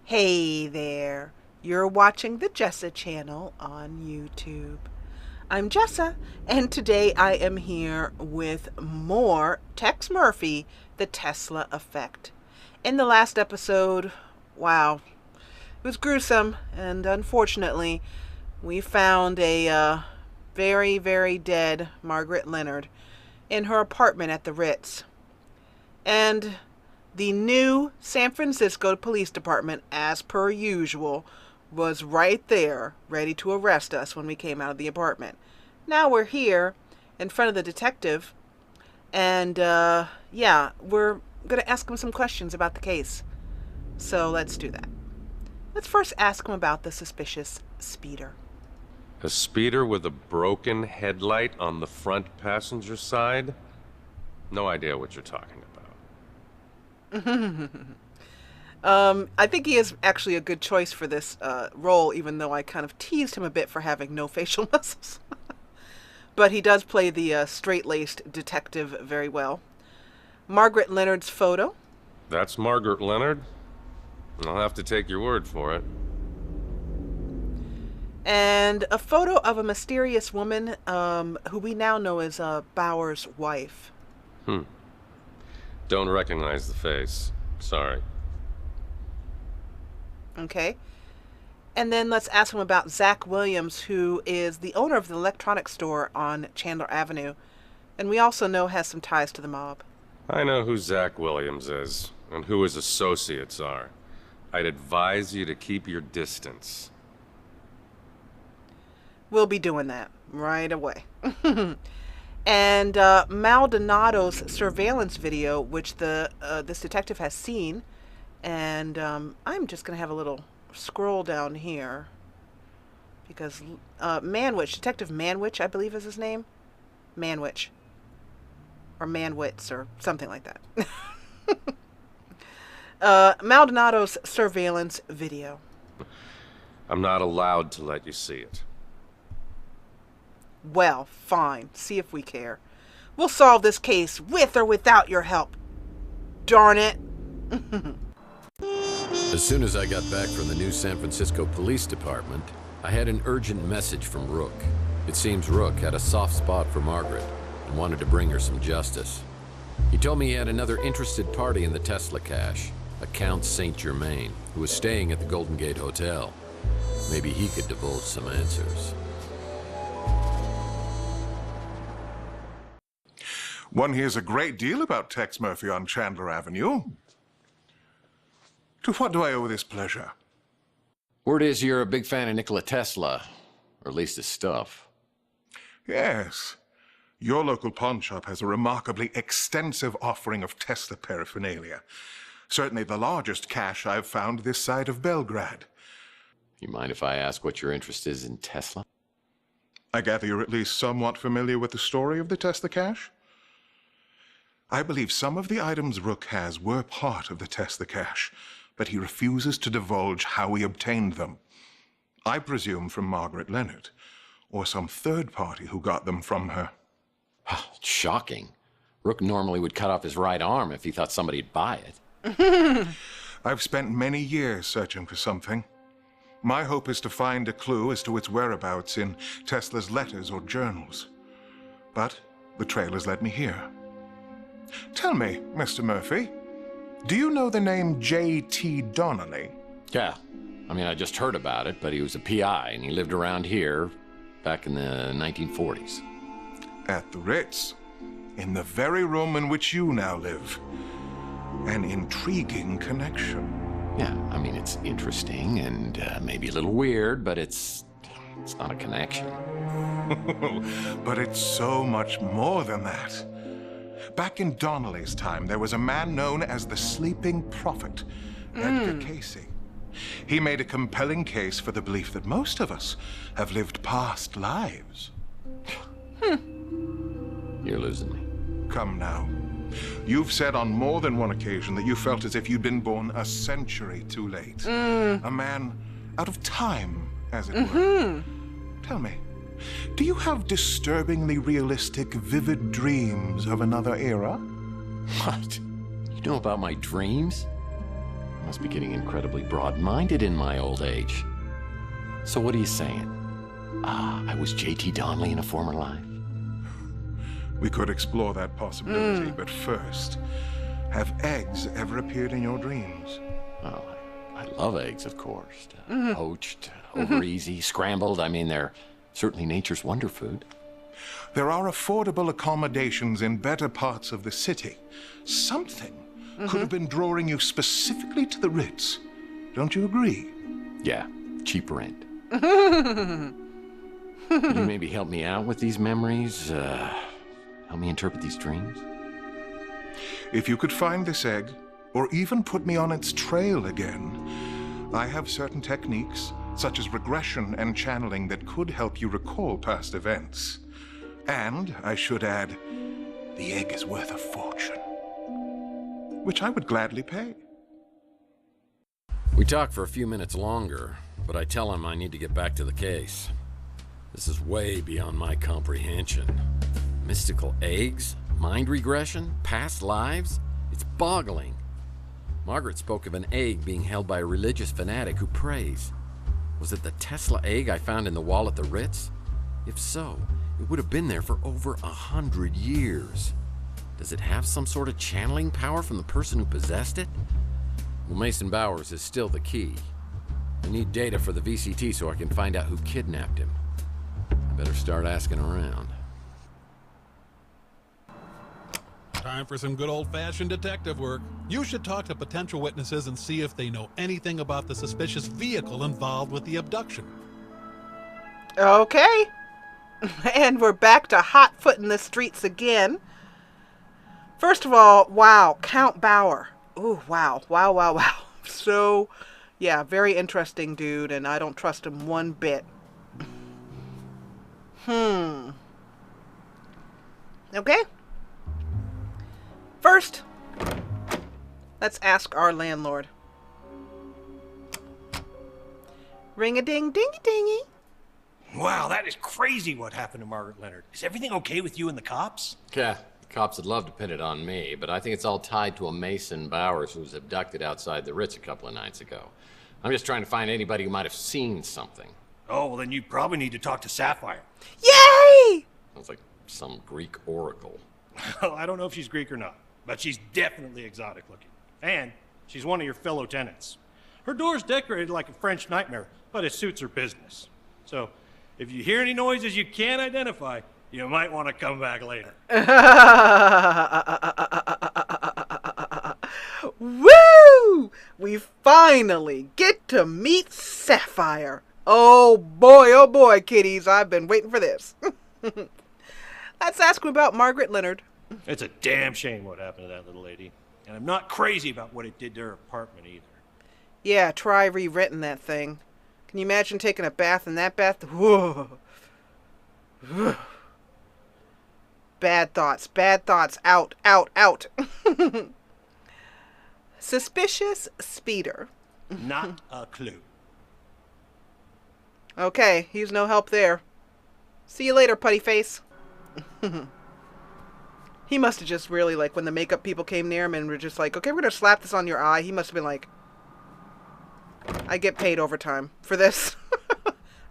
Hey there, you're watching the Jessa channel on YouTube. I'm Jessa, and today I am here with more Tex Murphy, the Tesla Effect. In the last episode, wow, it was gruesome, and unfortunately, we found a very, very dead Margaret Leonard in her apartment at the Ritz. And the new San Francisco Police Department, as per usual, was right there, ready to arrest us when we came out of the apartment. Now we're here in front of the detective, and we're going to ask him some questions about the case. So let's do that. Let's first ask him about the suspicious speeder. A speeder with a broken headlight on the front passenger side? No idea what you're talking about. I think he is actually a good choice for this role, even though I kind of teased him a bit for having no facial muscles. But he does play the straight-laced detective very well. Margaret Leonard's photo. That's Margaret Leonard? I'll have to take your word for it. And a photo of a mysterious woman who we now know as Bauer's wife. Don't recognize the face. Sorry. Okay. And then let's ask him about Zach Williams, who is the owner of the electronics store on Chandler Avenue, and we also know has some ties to the mob. I know who Zach Williams is, and who his associates are. I'd advise you to keep your distance. We'll be doing that right away. And Maldonado's surveillance video, which this detective has seen, and I'm just going to have a little scroll down here, because Detective Manwich, I believe is his name, Manwich, or Manwitz, or something like that. Maldonado's surveillance video. I'm not allowed to let you see it. Well, fine. See if we care. We'll solve this case with or without your help. Darn it. As soon as I got back from the new San Francisco Police Department, I had an urgent message from Rook. It seems Rook had a soft spot for Margaret and wanted to bring her some justice. He told me he had another interested party in the Tesla cache, a Count Saint Germain, who was staying at the Golden Gate Hotel. Maybe he could divulge some answers. One hears a great deal about Tex Murphy on Chandler Avenue. To what do I owe this pleasure? Word is you're a big fan of Nikola Tesla, or at least his stuff. Yes. Your local pawn shop has a remarkably extensive offering of Tesla paraphernalia. Certainly the largest cache I've found this side of Belgrade. You mind if I ask what your interest is in Tesla? I gather you're at least somewhat familiar with the story of the Tesla cache? I believe some of the items Rook has were part of the Tesla cache, but he refuses to divulge how he obtained them. I presume from Margaret Leonard, or some third party who got them from her. Shocking. Rook normally would cut off his right arm if he thought somebody'd buy it. I've spent many years searching for something. My hope is to find a clue as to its whereabouts in Tesla's letters or journals. But the trail has led me here. Tell me, Mr. Murphy, do you know the name J.T. Donnelly? Yeah. I mean, I just heard about it, but he was a PI, and he lived around here back in the 1940s. At the Ritz, in the very room in which you now live. An intriguing connection. Yeah, I mean, it's interesting and maybe a little weird, but it's not a connection. But it's so much more than that. Back in Donnelly's time, there was a man known as the Sleeping Prophet, Edgar Casey. He made a compelling case for the belief that most of us have lived past lives. You're losing me. Come now. You've said on more than one occasion that you felt as if you'd been born a century too late. A man out of time, as it were. Tell me, do you have disturbingly realistic, vivid dreams of another era? What? You know about my dreams? Must be getting incredibly broad-minded in my old age. So what are you saying? I was J.T. Donnelly in a former life? We could explore that possibility, but first, have eggs ever appeared in your dreams? Oh, I love eggs, of course. Poached, over easy, scrambled. I mean, they're certainly nature's wonder food. There are affordable accommodations in better parts of the city. Something could have been drawing you specifically to the Ritz. Don't you agree? Yeah, cheap rent. Could you maybe help me out with these memories? Help me interpret these dreams? If you could find this egg, or even put me on its trail again, I have certain techniques, such as regression and channeling, that could help you recall past events. And, I should add, the egg is worth a fortune, which I would gladly pay. We talk for a few minutes longer, but I tell him I need to get back to the case. This is way beyond my comprehension. Mystical eggs? Mind regression? Past lives? It's boggling. Margaret spoke of an egg being held by a religious fanatic who prays. Was it the Tesla egg I found in the wall at the Ritz? If so, it would have been there for over 100 years. Does it have some sort of channeling power from the person who possessed it? Well, Mason Bowers is still the key. I need data for the VCT so I can find out who kidnapped him. I better start asking around. Time for some good old-fashioned detective work. You should talk to potential witnesses and see if they know anything about the suspicious vehicle involved with the abduction. Okay. And we're back to hot-footing the streets again. First of all, wow, Count Bauer. Ooh, wow. So, yeah, very interesting dude, and I don't trust him one bit. Okay. First, let's ask our landlord. Ring-a-ding-dingy-dingy. Wow, that is crazy what happened to Margaret Leonard. Is everything okay with you and the cops? Yeah, the cops would love to pin it on me, but I think it's all tied to a Mason Bowers who was abducted outside the Ritz a couple of nights ago. I'm just trying to find anybody who might have seen something. Oh, well then you probably need to talk to Saffyre. Yay! Sounds like some Greek oracle. Well, I don't know if she's Greek or not, but she's definitely exotic looking. And she's one of your fellow tenants. Her door's decorated like a French nightmare, but it suits her business. So, if you hear any noises you can't identify, you might want to come back later. Woo! We finally get to meet Saffyre. Oh boy, kiddies, I've been waiting for this. Let's ask him about Margaret Leonard. It's a damn shame what happened to that little lady. And I'm not crazy about what it did to her apartment either. Yeah, try rewritten that thing. Can you imagine taking a bath in that bath? Whoa. Bad thoughts. Out. Suspicious speeder. Not a clue. Okay, he's no help there. See you later, putty face. He must have just really, like, when the makeup people came near him and were just like, okay, we're going to slap this on your eye. He must have been like, I get paid overtime for this.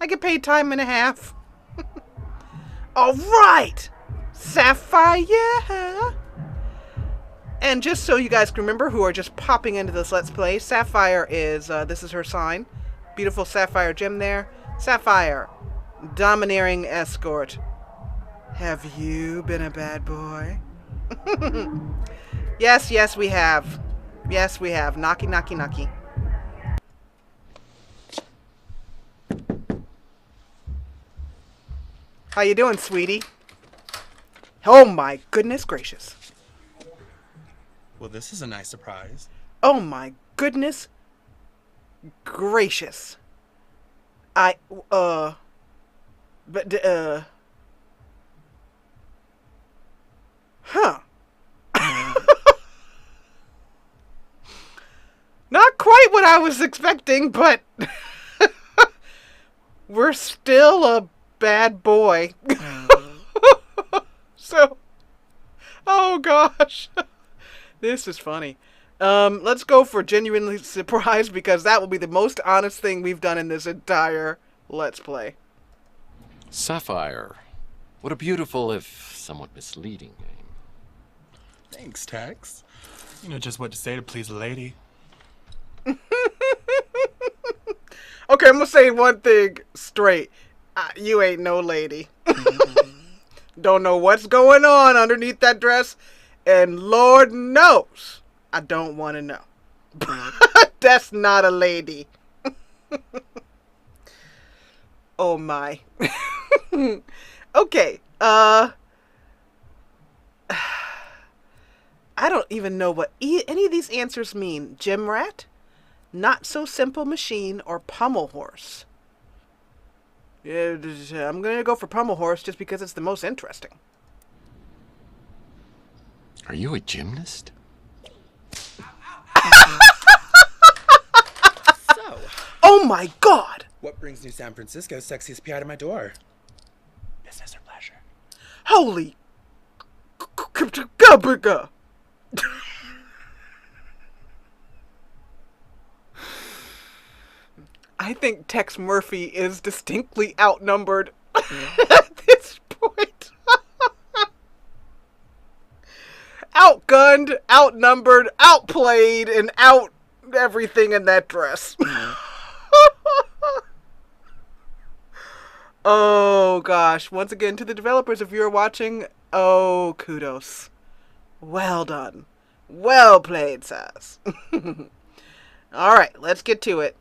I get paid time and a half. All right. Saffyre, yeah. And just so you guys can remember who are just popping into this Let's Play, Saffyre is, this is her sign. Beautiful sapphire gem there. Saffyre, domineering escort. Have you been a bad boy? Yes, we have. Yes, we have. Knocky. How you doing, sweetie? Oh my goodness gracious. Well, this is a nice surprise. Oh my goodness gracious. Huh. Not quite what I was expecting, but we're still a bad boy. So, oh gosh. This is funny. Let's go for genuinely surprised, because that will be the most honest thing we've done in this entire Let's Play. Saffyre. What a beautiful, if somewhat misleading name. Thanks, Tex. You know just what to say to please a lady. Okay, I'm gonna say one thing straight. You ain't no lady. Don't know what's going on underneath that dress, and Lord knows I don't want to know. That's not a lady. Oh my. Okay. I don't even know what any of these answers mean. Gym rat, not so simple machine, or pummel horse. Yeah, I'm gonna go for pummel horse just because it's the most interesting. Are you a gymnast? So, Oh my God! what brings New San Francisco's sexiest PI to my door? Business or pleasure? Holy gabaga! I think Tex Murphy is distinctly outnumbered at this point. Outgunned, outnumbered, outplayed, and out everything in that dress. Oh gosh. Once again, to the developers, if you're watching, oh, kudos. Well done. Well played, Sass. Alright, let's get to it.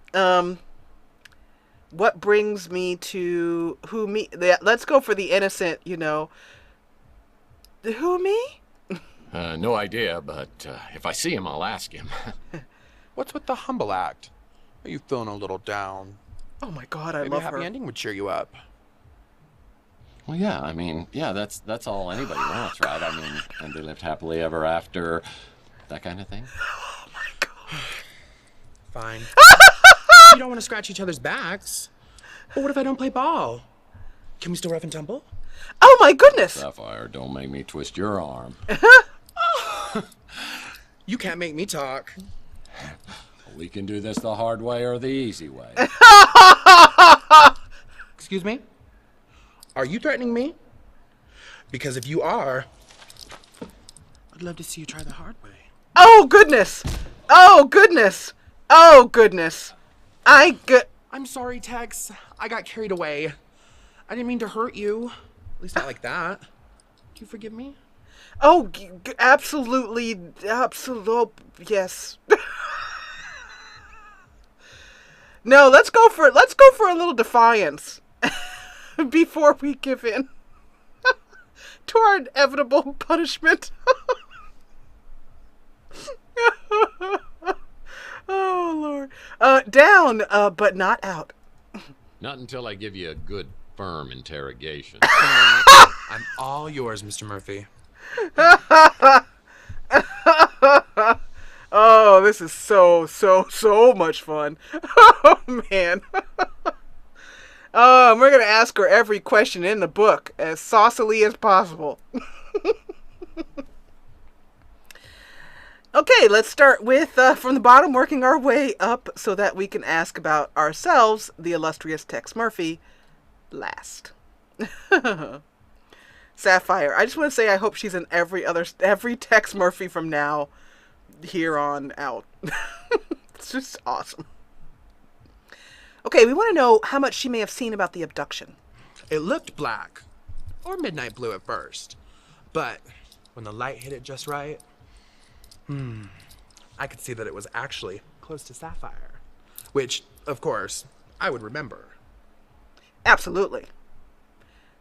What brings me to who me? Let's go for the innocent, you know. Who me? No idea, but if I see him, I'll ask him. What's with the humble act? Are you feeling a little down? Oh my God, I Maybe a love happy her. ending would cheer you up. Well, yeah, I mean, yeah, that's all anybody wants, right? I mean, and they lived happily ever after, that kind of thing. Oh my God. Fine. You don't want to scratch each other's backs. But what if I don't play ball? Can we still rough and tumble? Oh my goodness. Saffyre, don't make me twist your arm. You can't make me talk. We can do this the hard way or the easy way. Excuse me? Are you threatening me? Because if you are, I'd love to see you try the hard way. Oh goodness. Oh goodness. Oh goodness. I'm sorry, Tex. I got carried away. I didn't mean to hurt you. At least not like that. Do you forgive me? Oh, absolutely, yes. No, let's go for a little defiance before we give in to our inevitable punishment. Oh Lord, down, but not out. Not until I give you a good, firm interrogation. I'm all yours, Mr. Murphy. Oh, this is so much fun. Oh man. We're gonna ask her every question in the book as saucily as possible. Okay, let's start with from the bottom, working our way up so that we can ask about ourselves, the illustrious Tex Murphy, last. Saffyre. I just want to say I hope she's in every Tex Murphy from now here on out. It's just awesome. Okay, we want to know how much she may have seen about the abduction. It looked black, or midnight blue at first, but when the light hit it just right, I could see that it was actually close to Saffyre, which, of course, I would remember. Absolutely.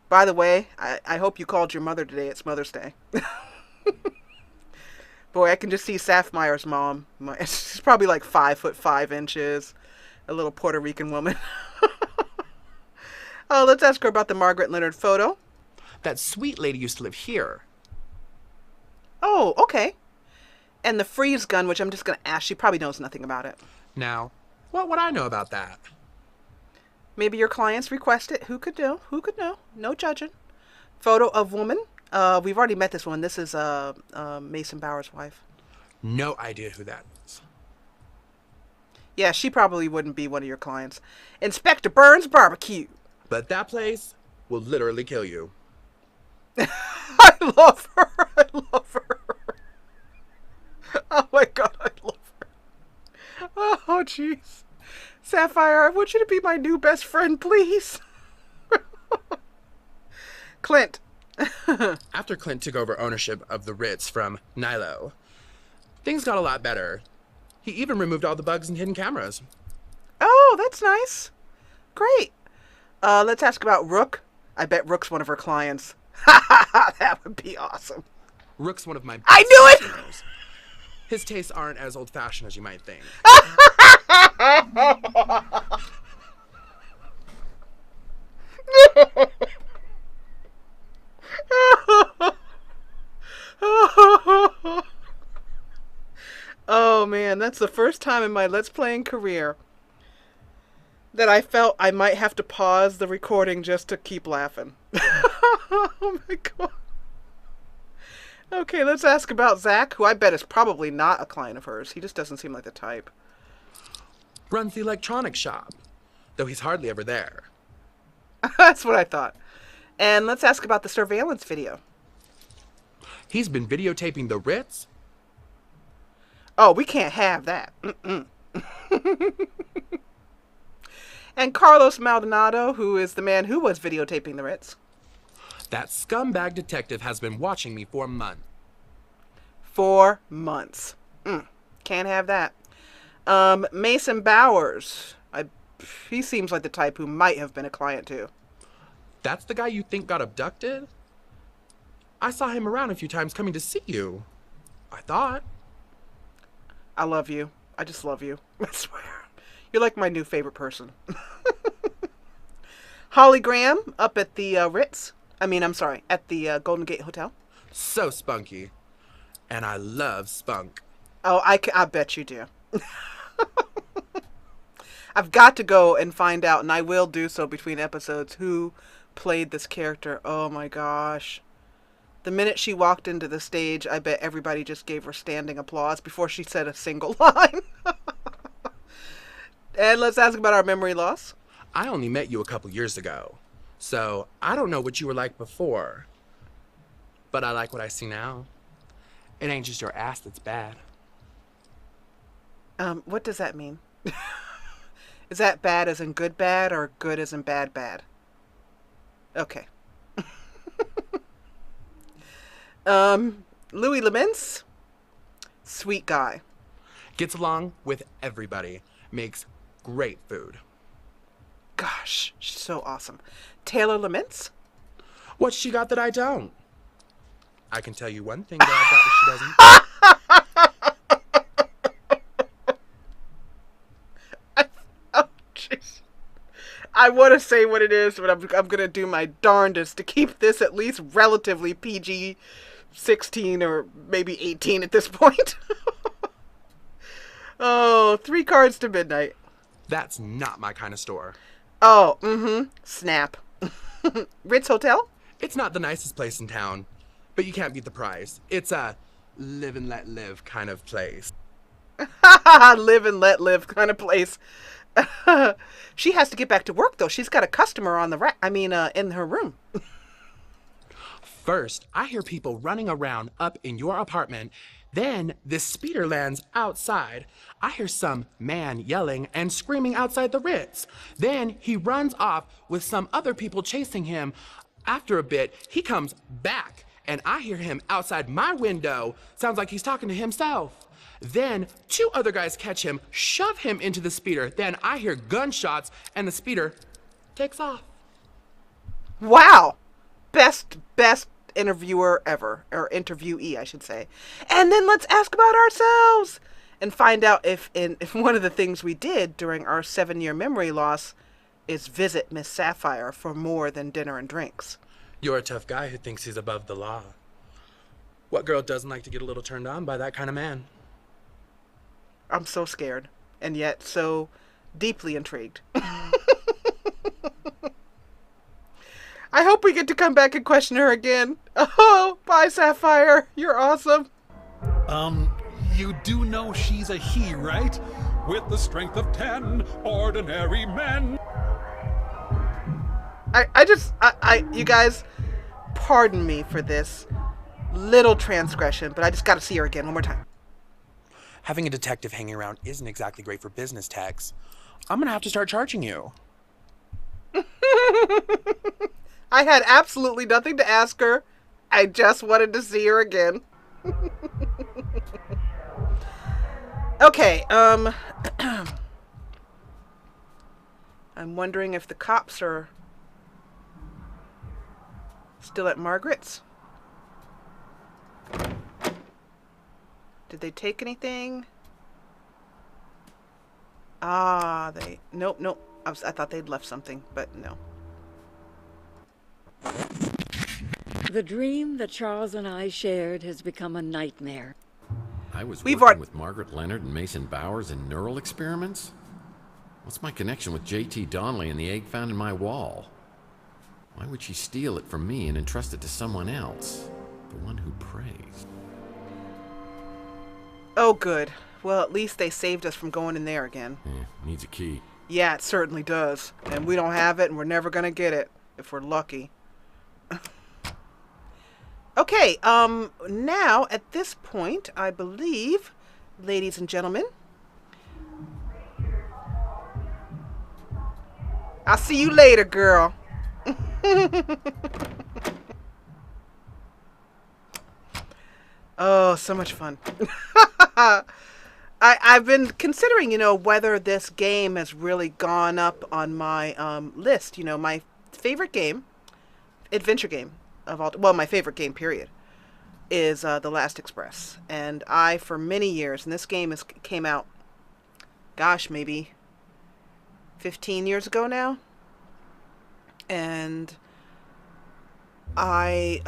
By the way, I hope you called your mother today. It's Mother's Day. Boy, I can just see Saffyre's mom. She's probably like 5'5", a little Puerto Rican woman. Oh, let's ask her about the Margaret Leonard photo. That sweet lady used to live here. Oh, okay. And the freeze gun, which I'm just going to ask. She probably knows nothing about it. Now, what would I know about that? Maybe your clients request it. Who could know? Who could know? No judging. Photo of woman. We've already met this one. This is Mason Bauer's wife. No idea who that is. Yeah, she probably wouldn't be one of your clients. Inspector Burns Barbecue. But that place will literally kill you. I love her. I love her. Oh my god, I love her. Oh, jeez. Saffyre, I want you to be my new best friend, please. Clint. After Clint took over ownership of the Ritz from Nilo, things got a lot better. He even removed all the bugs and hidden cameras. Oh, that's nice. Great. Let's ask about Rook. I bet Rook's one of her clients. That would be awesome. Rook's one of my best I knew it! customers. His tastes aren't as old-fashioned as you might think. Oh man, that's the first time in my Let's Playing career that I felt I might have to pause the recording just to keep laughing. Oh my god. Okay, let's ask about Zach, who I bet is probably not a client of hers. He just doesn't seem like the type. Runs the electronics shop, though he's hardly ever there. That's what I thought. And let's ask about the surveillance video. He's been videotaping the Ritz. Oh, we can't have that. And Carlos Maldonado, who is the man who was videotaping the Ritz. That scumbag detective has been watching me for months. 4 months. Can't have that. Mason Bowers. He seems like the type who might have been a client too. That's the guy you think got abducted? I saw him around a few times coming to see you. I thought. I love you. I just love you. I swear. You're like my new favorite person. Holly Graham up at the Ritz. I'm sorry, at the Golden Gate Hotel. So spunky. And I love spunk. Oh, I bet you do. I've got to go and find out, and I will do so between episodes, who played this character. Oh my gosh. The minute she walked into the stage, I bet everybody just gave her standing applause before she said a single line. And let's ask about our memory loss. I only met you a couple years ago, so I don't know what you were like before. But I like what I see now. It ain't just your ass that's bad. What does that mean? Is that bad as in good bad or good as in bad bad? Okay. Louis Laments, sweet guy. Gets along with everybody. Makes great food. Gosh, she's so awesome. Taylor Laments? What's she got that I don't? I can tell you one thing that I've got that she doesn't. Oh, jeez. I want to say what it is, but I'm going to do my darndest to keep this at least relatively PG-16 or maybe 18 at this point. Oh, 3 cards to midnight. That's not my kind of store. Oh, snap. Ritz Hotel? It's not the nicest place in town, but you can't beat the price. It's a live and let live kind of place. Live and let live kind of place. She has to get back to work, though. She's got a customer on the in her room. First, I hear people running around up in your apartment. Then, this speeder lands outside. I hear some man yelling and screaming outside the Ritz. Then, he runs off with some other people chasing him. After a bit, he comes back, and I hear him outside my window. Sounds like he's talking to himself. Then, 2 other guys catch him, shove him into the speeder. Then, I hear gunshots, and the speeder takes off. Wow. Best interviewer ever, or interviewee, I should say. And then let's ask about ourselves and find out if one of the things we did during our 7-year memory loss is visit Miss Saffyre for more than dinner and drinks. You're a tough guy who thinks he's above the law. What girl doesn't like to get a little turned on by that kind of man? I'm so scared, and yet so deeply intrigued. I hope we get to come back and question her again. Oh, bye, Saffyre. You're awesome. you do know she's a he, right? With the strength of 10 ordinary men. You guys, pardon me for this little transgression, but I just got to see her again one more time. Having a detective hanging around isn't exactly great for business, Tex. I'm gonna have to start charging you. I had absolutely nothing to ask her. I just wanted to see her again. Okay, I'm wondering if the cops are still at Margaret's. Did they take anything? Nope. I thought they'd left something, but no. The dream that Charles and I shared has become a nightmare. I was working with Margaret Leonard and Mason Bowers in neural experiments? What's my connection with J.T. Donnelly and the egg found in my wall? Why would she steal it from me and entrust it to someone else? The one who prays. Oh, good. Well, at least they saved us from going in there again. Yeah, needs a key. Yeah, it certainly does. And we don't have it, and we're never going to get it, if we're lucky. Okay, now, at this point, I believe, ladies and gentlemen, I'll see you later, girl. Oh, so much fun. I've been considering, whether this game has really gone up on my list. My favorite game, adventure game of all, well, my favorite game, period, is The Last Express. And for many years, and this game came out, gosh, maybe 15 years ago now. And I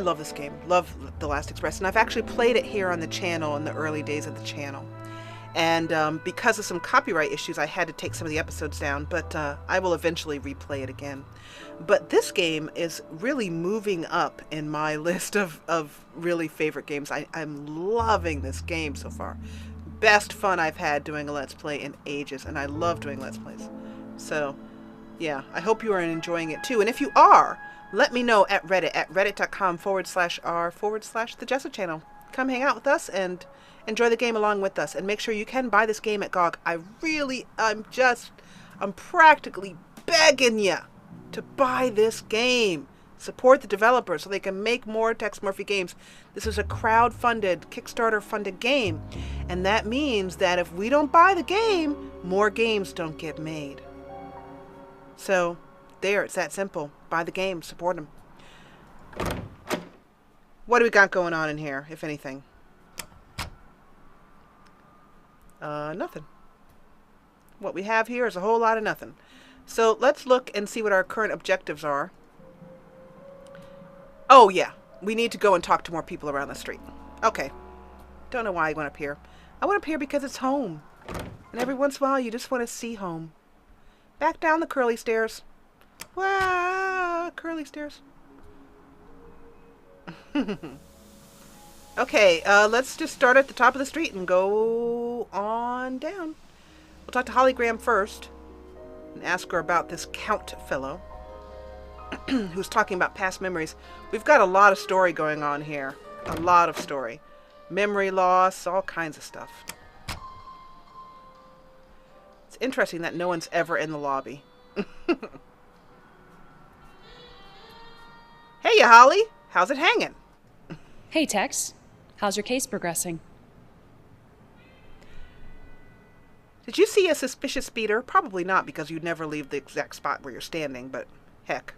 love this game. Love The Last Express. And I've actually played it here on the channel in the early days of the channel. And because of some copyright issues, I had to take some of the episodes down, but I will eventually replay it again. But this game is really moving up in my list of really favorite games. I'm loving this game so far. Best fun I've had doing a Let's Play in ages, and I love doing Let's Plays. So, yeah, I hope you are enjoying it too. And if you are, let me know at Reddit, at reddit.com/r/the Jessa channel. Come hang out with us and enjoy the game along with us. And make sure you can buy this game at GOG. I'm practically begging you to buy this game. Support the developers so they can make more Tex Murphy games. This is a crowd-funded, Kickstarter-funded game. And that means that if we don't buy the game, more games don't get made. So, there, it's that simple. Buy the game, support them. What do we got going on in here, if anything? Nothing. What we have here is a whole lot of nothing. So let's look and see what our current objectives are. Oh yeah, we need to go and talk to more people around the street. Okay. Don't know why I went up here. I went up here because it's home. And every once in a while you just want to see home. Back down the curly stairs. Wow, curly stairs. Okay, let's just start at the top of the street and go on down. We'll talk to Holly Graham first and ask her about this Count fellow who's talking about past memories. We've got a lot of story going on here. A lot of story. Memory loss, all kinds of stuff. It's interesting that no one's ever in the lobby. Hey, Holly. How's it hanging? Hey, Tex. How's your case progressing? Did you see a suspicious speeder? Probably not, because you'd never leave the exact spot where you're standing, but heck.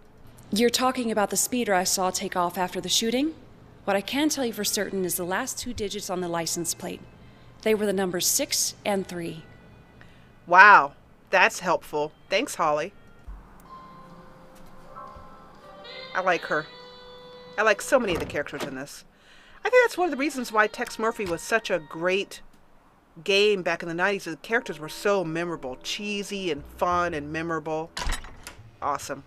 You're talking about the speeder I saw take off after the shooting? What I can tell you for certain is the last 2 digits on the license plate. They were the numbers 6 and 3. Wow, that's helpful. Thanks, Holly. I like her. I like so many of the characters in this. I think that's one of the reasons why Tex Murphy was such a great game back in the 90s. The characters were so memorable. Cheesy and fun and memorable. Awesome.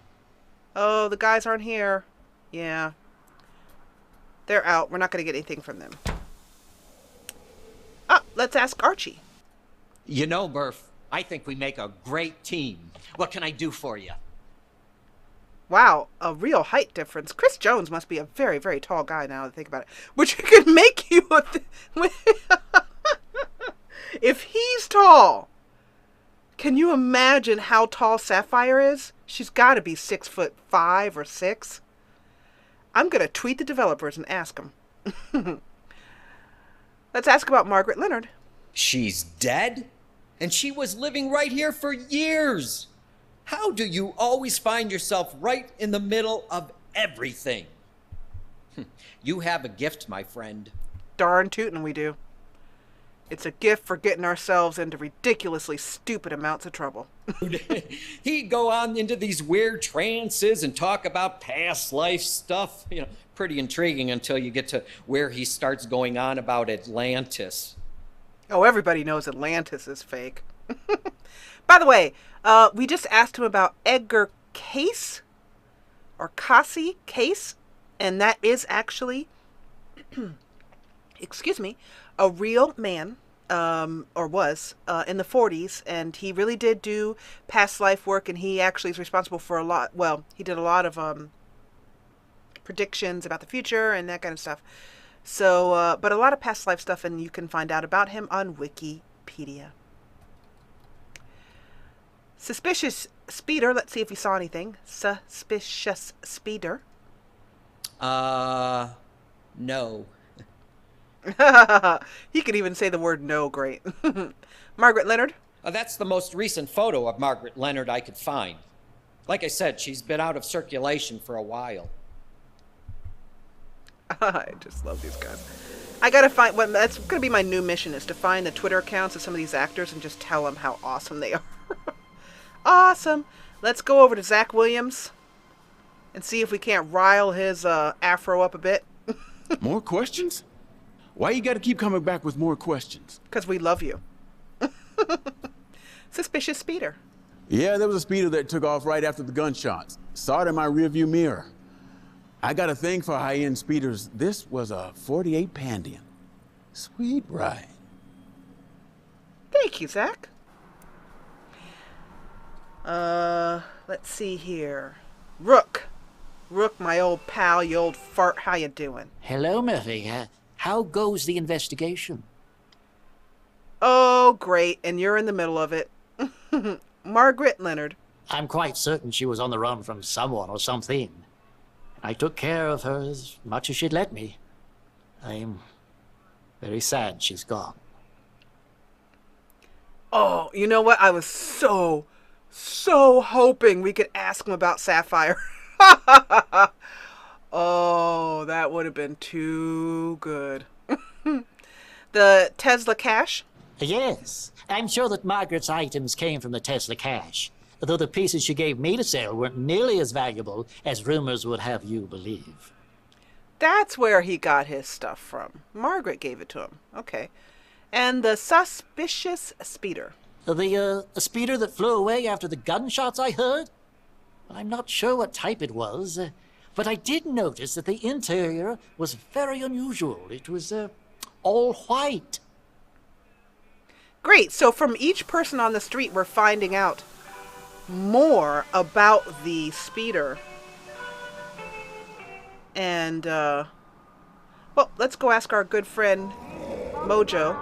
Oh, the guys aren't here. Yeah. They're out. We're not going to get anything from them. Oh, let's ask Archie. You know, Murph, I think we make a great team. What can I do for you? Wow, a real height difference. Chris Jones must be a very, very tall guy now that I think about it. Which could make you if he's tall. Can you imagine how tall Saffyre is? She's got to be 6'5" or 6". I'm going to tweet the developers and ask them. Let's ask about Margaret Leonard. She's dead? And she was living right here for years. How do you always find yourself right in the middle of everything? You have a gift, my friend. Darn tootin' we do. It's a gift for getting ourselves into ridiculously stupid amounts of trouble. He'd go on into these weird trances and talk about past life stuff. You know, pretty intriguing until you get to where he starts going on about Atlantis. Oh, everybody knows Atlantis is fake. By the way, we just asked him about Edgar Cayce, or Cassie Case, and that is actually, excuse me, a real man, or was, in the 40s, and he really did do past life work, and he actually is responsible for a lot, well, he did a lot of predictions about the future and that kind of stuff. So, but a lot of past life stuff, and you can find out about him on Wikipedia. Suspicious speeder. Let's see if we saw anything. Suspicious speeder. No. He could even say the word no great. Margaret Leonard. That's the most recent photo of Margaret Leonard I could find. Like I said, she's been out of circulation for a while. I just love these guys. I gotta find, well, that's gonna be my new mission, is to find the Twitter accounts of some of these actors and just tell them how awesome they are. Awesome. Let's go over to Zach Williams and see if we can't rile his afro up a bit. More questions? Why you gotta keep coming back with more questions? Because we love you. Suspicious speeder. Yeah, there was a speeder that took off right after the gunshots. Saw it in my rearview mirror. I got a thing for high-end speeders. This was a 48 Pandian. Sweet ride. Thank you, Zach. Let's see here. Rook. Rook, my old pal, you old fart, how you doing? Hello, Murphy. How goes the investigation? Oh, great, and you're in the middle of it. Margaret Leonard. I'm quite certain she was on the run from someone or something. I took care of her as much as she'd let me. I'm very sad she's gone. Oh, you know what? I was so hoping we could ask him about Saffyre. Oh, that would have been too good. The Tesla cache? Yes. I'm sure that Margaret's items came from the Tesla cache, though the pieces she gave me to sell weren't nearly as valuable as rumors would have you believe. That's where he got his stuff from. Margaret gave it to him. Okay. And the suspicious speeder. The speeder that flew away after the gunshots I heard? I'm not sure what type it was, but I did notice that the interior was very unusual. It was all white. Great. So from each person on the street, we're finding out more about the speeder. And, well, let's go ask our good friend, Mojo.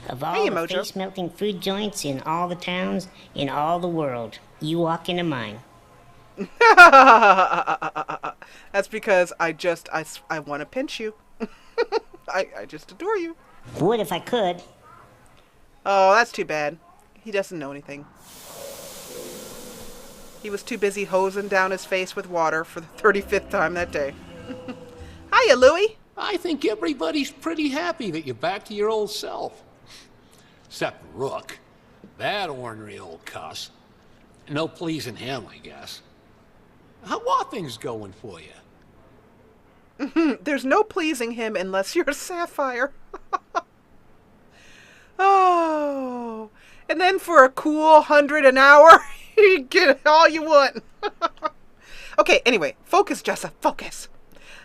Of all the face-melting food joints in all the towns, in all the world, you walk into mine. That's because I want to pinch you. I just adore you. Would if I could. Oh, that's too bad. He doesn't know anything. He was too busy hosing down his face with water for the 35th time that day. Hiya, Louie. I think everybody's pretty happy that you're back to your old self. Except Rook. That ornery old cuss. No pleasing him, I guess. How are things going for you? There's no pleasing him unless you're Saffyre. Oh. And then for a cool 100 an hour, you get all you want. Okay, anyway, focus, Jessa, focus.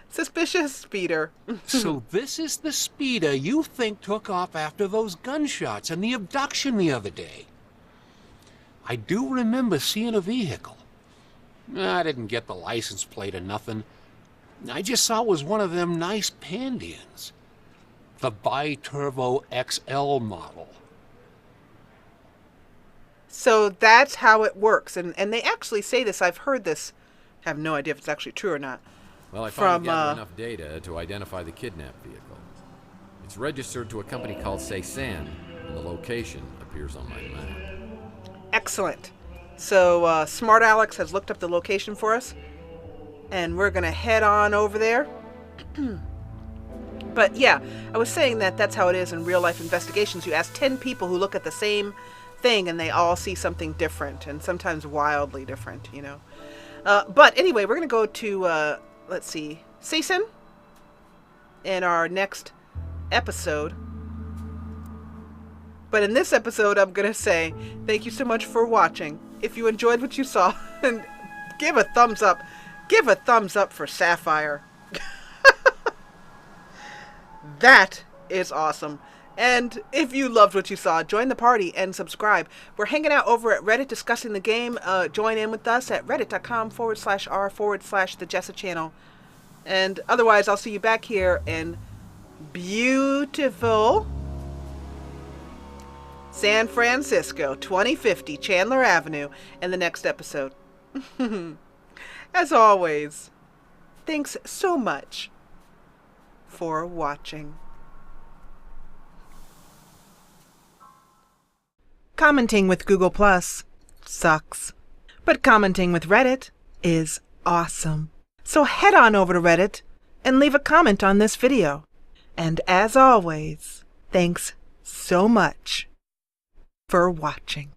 Suspicious speeder. So this is the speeder you think took off after those gunshots and the abduction the other day. I do remember seeing a vehicle. I didn't get the license plate or nothing. I just saw it was one of them nice Pandians. The Bi-Turbo XL model. So that's how it works. And they actually say this. I've heard this. I have no idea if it's actually true or not. Well, I finally gathered enough data to identify the kidnapped vehicle. It's registered to a company called Cezanne, and the location appears on my map. Excellent. So Smart Alex has looked up the location for us, and we're going to head on over there. But yeah, I was saying that that's how it is in real life investigations. You ask 10 people who look at the same thing, and they all see something different, and sometimes wildly different, you know. But anyway, we're going to go to, let's see, Cezanne in our next episode. But in this episode, I'm going to say thank you so much for watching. If you enjoyed what you saw, and give a thumbs up. Give a thumbs up for Saffyre. That is awesome. And if you loved what you saw, join the party and subscribe. We're hanging out over at Reddit discussing the game. Join in with us at reddit.com/r/the Jessa channel. And otherwise, I'll see you back here in beautiful San Francisco, 2050 Chandler Avenue in the next episode. As always, thanks so much for watching. Commenting with Google Plus sucks, but commenting with Reddit is awesome. So head on over to Reddit and leave a comment on this video. And as always, thanks so much for watching.